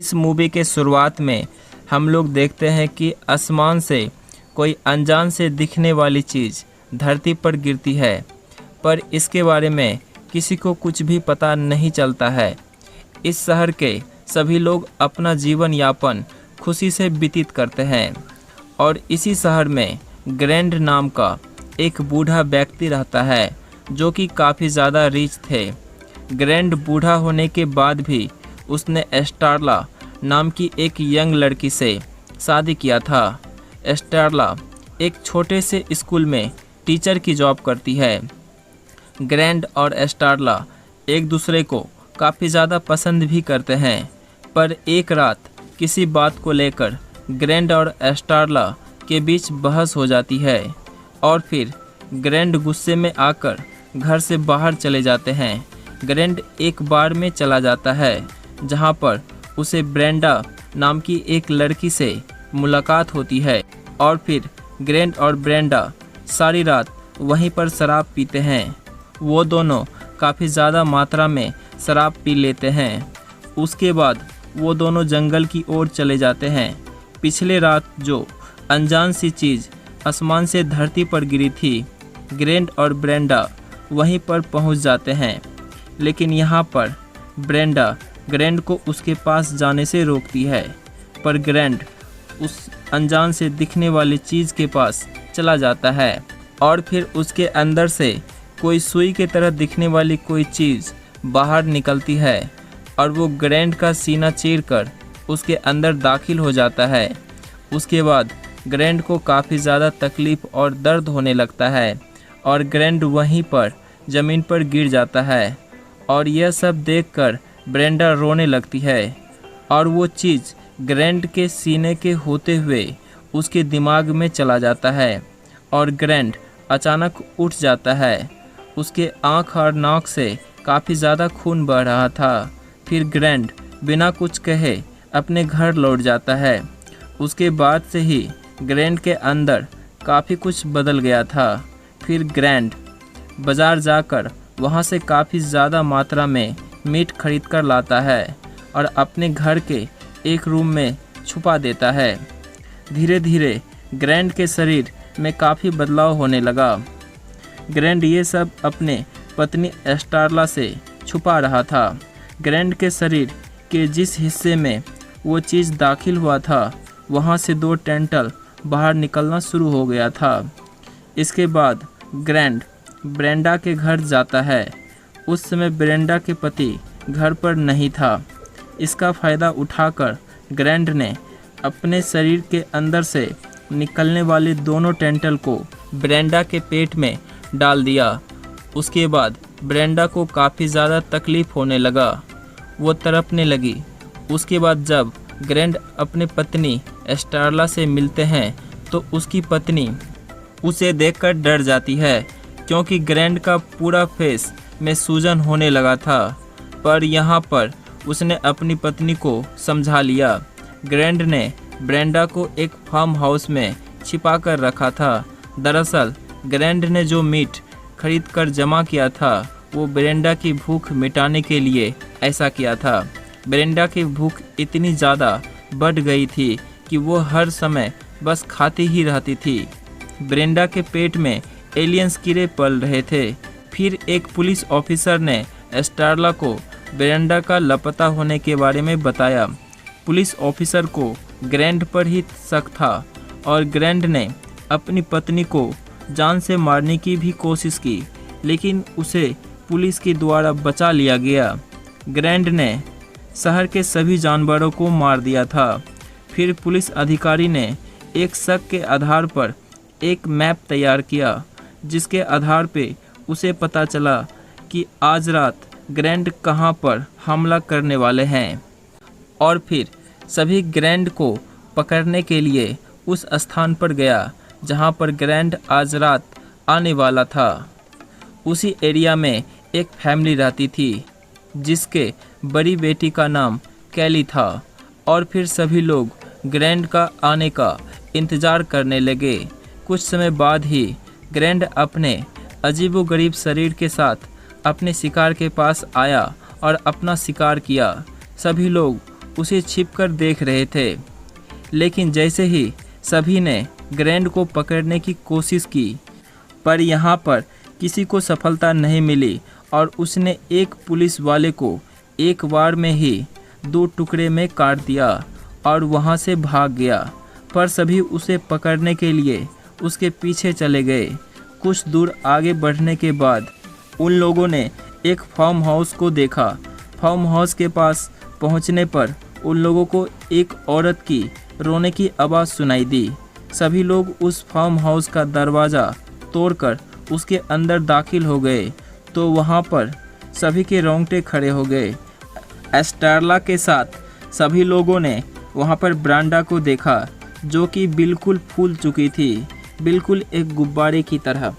इस मूवी के शुरुआत में हम लोग देखते हैं कि आसमान से कोई अनजान से दिखने वाली चीज़ धरती पर गिरती है, पर इसके बारे में किसी को कुछ भी पता नहीं चलता है। इस शहर के सभी लोग अपना जीवन यापन खुशी से व्यतीत करते हैं और इसी शहर में ग्रैंड नाम का एक बूढ़ा व्यक्ति रहता है जो कि काफ़ी ज़्यादा रिच थे। ग्रैंड बूढ़ा होने के बाद भी उसने स्टारला नाम की एक यंग लड़की से शादी किया था। स्टारला एक छोटे से स्कूल में टीचर की जॉब करती है। ग्रैंड और स्टारला एक दूसरे को काफ़ी ज़्यादा पसंद भी करते हैं, पर एक रात किसी बात को लेकर ग्रैंड और स्टारला के बीच बहस हो जाती है और फिर ग्रैंड गुस्से में आकर घर से बाहर चले जाते हैं। ग्रैंड एक बार में चला जाता है जहां पर उसे ब्रेंडा नाम की एक लड़की से मुलाकात होती है और फिर ग्रैंड और ब्रेंडा सारी रात वहीं पर शराब पीते हैं। वो दोनों काफ़ी ज़्यादा मात्रा में शराब पी लेते हैं। उसके बाद वो दोनों जंगल की ओर चले जाते हैं। पिछले रात जो अनजान सी चीज़ आसमान से धरती पर गिरी थी, ग्रैंड और ब्रेंडा वहीं पर पहुंच जाते हैं, लेकिन यहाँ पर ब्रेंडा ग्रैंड को उसके पास जाने से रोकती है, पर ग्रैंड उस अनजान से दिखने वाली चीज़ के पास चला जाता है और फिर उसके अंदर से कोई सुई की तरह दिखने वाली कोई चीज़ बाहर निकलती है और वो ग्रैंड का सीना चीरकर उसके अंदर दाखिल हो जाता है। उसके बाद ग्रैंड को काफ़ी ज़्यादा तकलीफ़ और दर्द होने लगता है और ग्रैंड वहीं पर ज़मीन पर गिर जाता है और यह सब देखकर ब्रेंडा रोने लगती है और वो चीज़ ग्रैंड के सीने के होते हुए उसके दिमाग में चला जाता है और ग्रैंड अचानक उठ जाता है। उसके आँख और नाक से काफ़ी ज़्यादा खून बह रहा था। फिर ग्रैंड बिना कुछ कहे अपने घर लौट जाता है। उसके बाद से ही ग्रैंड के अंदर काफ़ी कुछ बदल गया था। फिर ग्रैंड बाज़ार जाकर वहाँ से काफ़ी ज़्यादा मात्रा में मीट खरीद कर लाता है और अपने घर के एक रूम में छुपा देता है। धीरे धीरे ग्रैंड के शरीर में काफ़ी बदलाव होने लगा। ग्रैंड ये सब अपने पत्नी स्टारला से छुपा रहा था। ग्रैंड के शरीर के जिस हिस्से में वो चीज़ दाखिल हुआ था वहाँ से 2 टेंटल बाहर निकलना शुरू हो गया था। इसके बाद ग्रैंड ब्रेंडा के घर जाता है। उस समय ब्रेंडा के पति घर पर नहीं था। इसका फ़ायदा उठाकर ग्रैंड ने अपने शरीर के अंदर से निकलने वाले दोनों टेंटल को ब्रेंडा के पेट में डाल दिया। उसके बाद ब्रेंडा को काफ़ी ज़्यादा तकलीफ़ होने लगा, वो तड़पने लगी। उसके बाद जब ग्रैंड अपने पत्नी स्टारला से मिलते हैं तो उसकी पत्नी उसे देखकर डर जाती है क्योंकि ग्रैंड का पूरा फेस में सूजन होने लगा था, पर यहाँ पर उसने अपनी पत्नी को समझा लिया। ग्रैंड ने ब्रेंडा को एक फार्म हाउस में छिपा कर रखा था। दरअसल ग्रैंड ने जो मीट खरीद कर जमा किया था वो ब्रेंडा की भूख मिटाने के लिए ऐसा किया था। ब्रेंडा की भूख इतनी ज़्यादा बढ़ गई थी कि वो हर समय बस खाती ही रहती थी। ब्रेंडा के पेट में एलियंस कीड़े पल रहे थे। फिर एक पुलिस ऑफिसर ने स्टारला को ब्रेंडा का लापता होने के बारे में बताया। पुलिस ऑफिसर को ग्रैंड पर ही शक था और ग्रैंड ने अपनी पत्नी को जान से मारने की भी कोशिश की, लेकिन उसे पुलिस के द्वारा बचा लिया गया। ग्रैंड ने शहर के सभी जानवरों को मार दिया था। फिर पुलिस अधिकारी ने एक शक के आधार पर एक मैप तैयार किया, जिसके आधार पे उसे पता चला कि आज रात ग्रैंड कहाँ पर हमला करने वाले हैं और फिर सभी ग्रैंड को पकड़ने के लिए उस स्थान पर गया जहाँ पर ग्रैंड आज रात आने वाला था। उसी एरिया में एक फैमिली रहती थी जिसके बड़ी बेटी का नाम कैली था और फिर सभी लोग ग्रैंड का आने का इंतज़ार करने लगे। कुछ समय बाद ही ग्रैंड अपने अजीबोगरीब शरीर के साथ अपने शिकार के पास आया और अपना शिकार किया। सभी लोग उसे छिपकर देख रहे थे। लेकिन जैसे ही सभी ने ग्रैंड को पकड़ने की कोशिश की, पर यहाँ पर किसी को सफलता नहीं मिली और उसने एक पुलिस वाले को एक बार में ही 2 टुकड़े में काट दिया और वहाँ से भाग गया। पर सभी उसे पकड़ने के लिए उसके पीछे चले गए। कुछ दूर आगे बढ़ने के बाद उन लोगों ने एक फार्म हाउस को देखा। फार्म हाउस के पास पहुंचने पर उन लोगों को एक औरत की रोने की आवाज़ सुनाई दी। सभी लोग उस फार्म हाउस का दरवाज़ा तोड़कर उसके अंदर दाखिल हो गए तो वहां पर सभी के रोंगटे खड़े हो गए। एस्टारला के साथ सभी लोगों ने वहां पर ब्रांडा को देखा, जो कि बिल्कुल फूल चुकी थी, बिल्कुल एक गुब्बारे की तरह।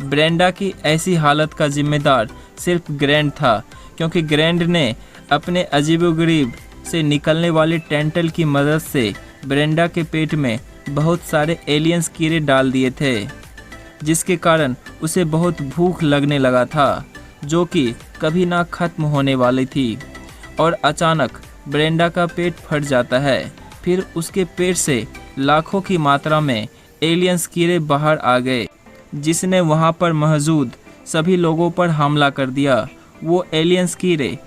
ब्रेंडा की ऐसी हालत का जिम्मेदार सिर्फ ग्रैंड था, क्योंकि ग्रैंड ने अपने अजीबोगरीब से निकलने वाले टेंटल की मदद से ब्रेंडा के पेट में बहुत सारे एलियंस कीड़े डाल दिए थे, जिसके कारण उसे बहुत भूख लगने लगा था, जो कि कभी ना खत्म होने वाली थी। और अचानक ब्रेंडा का पेट फट जाता है। फिर उसके पेट से लाखों की मात्रा में एलियंस कीड़े बाहर आ गए, जिसने वहां पर मौजूद सभी लोगों पर हमला कर दिया। वो एलियंस कीड़े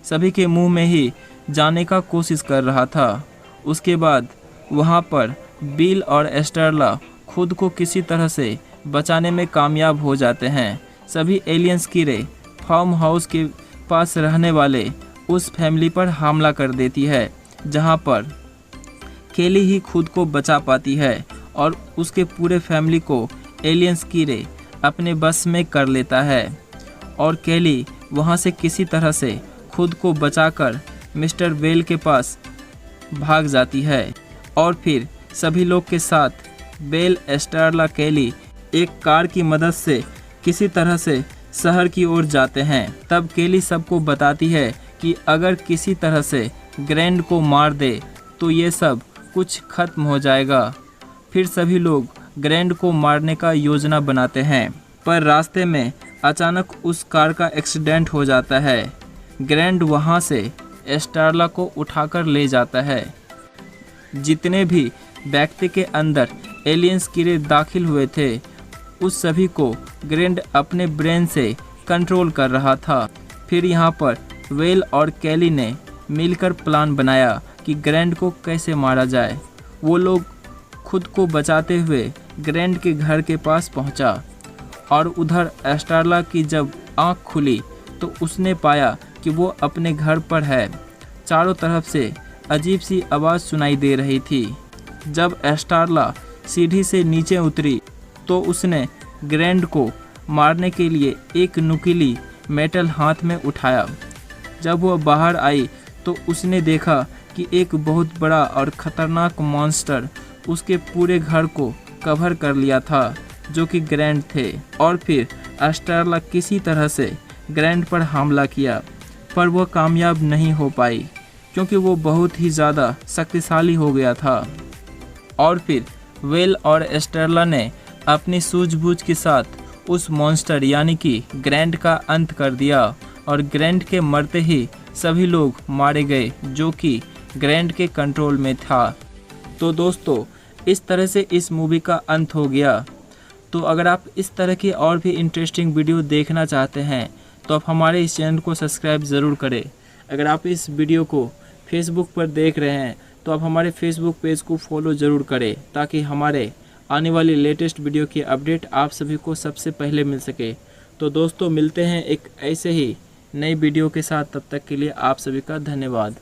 सभी के मुंह में ही जाने का कोशिश कर रहा था। उसके बाद वहां पर बिल और एस्टारला खुद को किसी तरह से बचाने में कामयाब हो जाते हैं। सभी एलियंस कीड़े फार्म हाउस के पास रहने वाले उस फैमिली पर हमला कर देती है, जहां पर केली ही खुद को बचा पाती है और उसके पूरे फैमिली को एलियंस कीड़े अपने बस में कर लेता है। और केली वहां से किसी तरह से खुद को बचाकर मिस्टर वेल के पास भाग जाती है। और फिर सभी लोग के साथ बेल, एस्टारला, केली एक कार की मदद से किसी तरह से शहर की ओर जाते हैं। तब केली सबको बताती है कि अगर किसी तरह से ग्रैंड को मार दे तो ये सब कुछ खत्म हो जाएगा। फिर सभी लोग ग्रैंड को मारने का योजना बनाते हैं, पर रास्ते में अचानक उस कार का एक्सीडेंट हो जाता है। ग्रैंड वहां से एस्टारला को उठाकर ले जाता है। जितने भी व्यक्ति के अंदर एलियंस कीड़े दाखिल हुए थे, उस सभी को ग्रैंड अपने ब्रेन से कंट्रोल कर रहा था। फिर यहाँ पर वेल और केली ने मिलकर प्लान बनाया कि ग्रैंड को कैसे मारा जाए। वो लोग खुद को बचाते हुए ग्रैंड के घर के पास पहुंचा और उधर एस्टारला की जब आंख खुली तो उसने पाया कि वो अपने घर पर है। चारों तरफ से अजीब सी आवाज़ सुनाई दे रही थी। जब एस्टारला सीढ़ी से नीचे उतरी तो उसने ग्रैंड को मारने के लिए एक नुकीली मेटल हाथ में उठाया। जब वह बाहर आई तो उसने देखा कि एक बहुत बड़ा और ख़तरनाक मॉन्स्टर उसके पूरे घर को कवर कर लिया था, जो कि ग्रैंड थे। और फिर एस्टारला किसी तरह से ग्रैंड पर हमला किया, पर वह कामयाब नहीं हो पाई क्योंकि वो बहुत ही ज़्यादा शक्तिशाली हो गया था। और फिर वेल और एस्टारला ने अपनी सूझबूझ के साथ उस मॉन्स्टर यानी कि ग्रैंड का अंत कर दिया और ग्रैंड के मरते ही सभी लोग मारे गए, जो कि ग्रैंड के कंट्रोल में था। तो दोस्तों, इस तरह से इस मूवी का अंत हो गया। तो अगर आप इस तरह की और भी इंटरेस्टिंग वीडियो देखना चाहते हैं तो आप हमारे इस चैनल को सब्सक्राइब ज़रूर करें। अगर आप इस वीडियो को फेसबुक पर देख रहे हैं तो आप हमारे फेसबुक पेज को फॉलो ज़रूर करें, ताकि हमारे आने वाली लेटेस्ट वीडियो की अपडेट आप सभी को सबसे पहले मिल सके। तो दोस्तों, मिलते हैं एक ऐसे ही नई वीडियो के साथ। तब तक के लिए आप सभी का धन्यवाद।